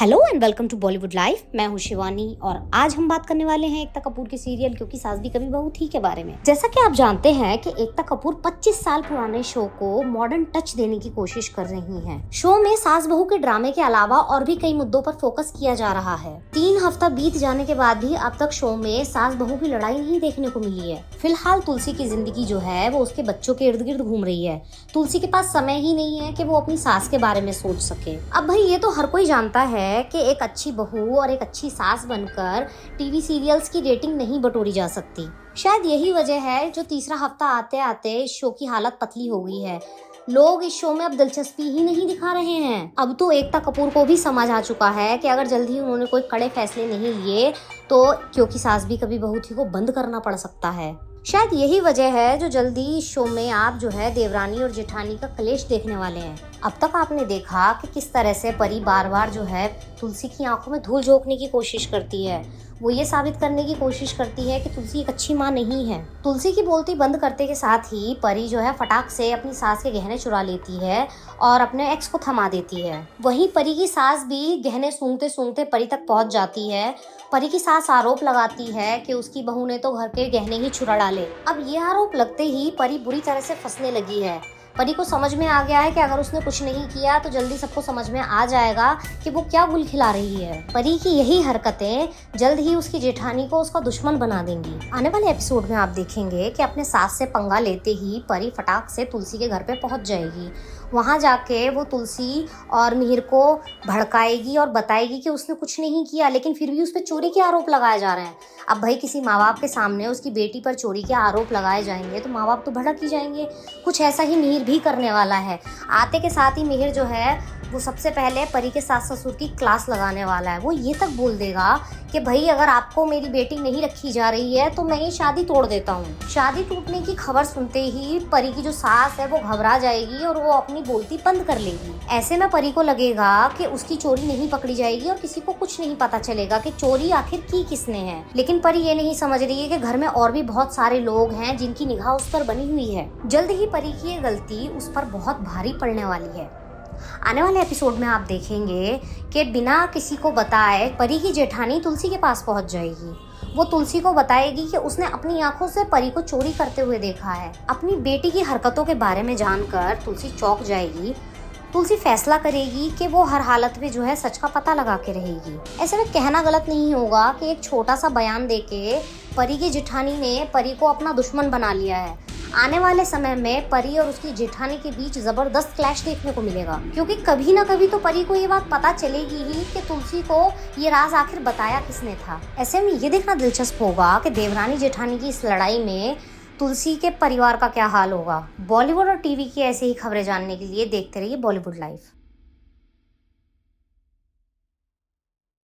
Hello and welcome to Bollywood life. मैं हूँ शिवानी और आज हम बात करने वाले हैं एकता कपूर के सीरियल क्योंकि सास भी कभी बहू थी के बारे में। जैसा कि आप जानते हैं कि एकता कपूर 25 साल पुराने शो को मॉडर्न टच देने की कोशिश कर रही हैं। शो में सास बहू के ड्रामे के अलावा और भी कई मुद्दों पर फोकस किया जा रहा है। 3 हफ्ता बीत जाने के बाद भी अब तक शो में सास बहू की लड़ाई नहीं देखने को मिली है। फिलहाल तुलसी की जिंदगी जो है वो उसके बच्चों के इर्द गिर्द घूम रही है। तुलसी के पास समय ही नहीं है कि वो अपनी सास के बारे में सोच सके। अब भाई ये तो हर कोई जानता है कि एक अच्छी बहू और एक अच्छी सास बनकर टीवी सीरियल्स की रेटिंग नहीं बटोरी जा सकती। शायद यही वजह है जो तीसरा हफ्ता आते आते इस शो की हालत पतली हो गई है। लोग इस शो में अब दिलचस्पी ही नहीं दिखा रहे हैं। अब तो एकता कपूर को भी समझ आ चुका है कि अगर जल्दी ही उन्होंने कोई कड़े फैसले नहीं लिए तो क्योंकि सास भी कभी बहू थी को बंद करना पड़ सकता है। शायद यही वजह है जो जल्दी इस शो में आप जो है देवरानी और जेठानी का कलेश देखने वाले हैं। अब तक आपने देखा कि किस तरह से परी बार बार जो है तुलसी की आंखों में धूल झोंकने की कोशिश करती है। वो ये साबित करने की कोशिश करती है कि तुलसी एक अच्छी माँ नहीं है। तुलसी की बोलती बंद करते के साथ ही परी जो है फटाक से अपनी सास के गहने चुरा लेती है और अपने एक्स को थमा देती है। वहीं परी की सास भी गहने सूंघते सूंघते परी तक पहुंच जाती है। परी की सास आरोप लगाती है कि उसकी बहू ने तो घर के गहने ही चुरा डाले। अब ये आरोप लगते ही परी बुरी तरह से फंसने लगी है। परी को समझ में आ गया है कि अगर उसने कुछ नहीं किया तो जल्दी सबको समझ में आ जाएगा कि वो क्या गुल खिला रही है। परी की यही हरकतें जल्द ही उसकी जेठानी को उसका दुश्मन बना देंगी। आने वाले एपिसोड में आप देखेंगे कि अपने सास से पंगा लेते ही परी फटाक से तुलसी के घर पे पहुंच जाएगी। वहां जाके वो तुलसी और मिहिर को भड़काएगी और बताएगी कि उसने कुछ नहीं किया, लेकिन फिर भी उस पर चोरी के आरोप लगाए जा रहे हैं। अब भाई किसी माँ बाप के सामने उसकी बेटी पर चोरी के आरोप लगाए जाएंगे तो माँ बाप तो भड़क ही जाएंगे। कुछ ऐसा ही मिहिर भी करने वाला है। आते के साथ ही मिहिर जो है वो सबसे पहले परी के सास ससुर की क्लास लगाने वाला है। वो ये तक बोल देगा कि भाई अगर आपको मेरी बेटी नहीं रखी जा रही है तो मैं ये शादी तोड़ देता हूँ। शादी टूटने की खबर सुनते ही परी की जो सास है वो घबरा जाएगी और वो अपनी बोलती बंद कर लेगी। ऐसे में परी को लगेगा कि उसकी चोरी नहीं पकड़ी जाएगी और किसी को कुछ नहीं पता चलेगा कि चोरी आखिर की किसने है। लेकिन परी ये नहीं समझ रही है कि घर में और भी बहुत सारे लोग हैं जिनकी निगाह उस पर बनी हुई है। जल्द ही परी की ये गलती उस पर बहुत भारी पड़ने वाली है। आने वाले एपिसोड में आप देखेंगे कि बिना किसी को बताए परी की जेठानी तुलसी के पास पहुंच जाएगी। वो तुलसी को बताएगी कि उसने अपनी आंखों से परी को चोरी करते हुए देखा है। अपनी बेटी की हरकतों के बारे में जानकर तुलसी चौंक जाएगी। तुलसी फैसला करेगी कि वो हर हालत में जो है सच का पता लगा के रहेगी। ऐसे में कहना गलत नहीं होगा कि एक छोटा सा बयान देके परी की जेठानी ने परी को अपना दुश्मन बना लिया है। आने वाले समय में परी और उसकी जेठानी के बीच जबरदस्त क्लैश देखने को मिलेगा, क्योंकि कभी ना कभी तो परी को ये बात पता चलेगी ही कि तुलसी को ये राज आखिर बताया किसने था। ऐसे में ये देखना दिलचस्प होगा कि देवरानी जेठानी की इस लड़ाई में तुलसी के परिवार का क्या हाल होगा। बॉलीवुड और टीवी की ऐसे ही खबरें जानने के लिए देखते रहिए बॉलीवुड लाइव।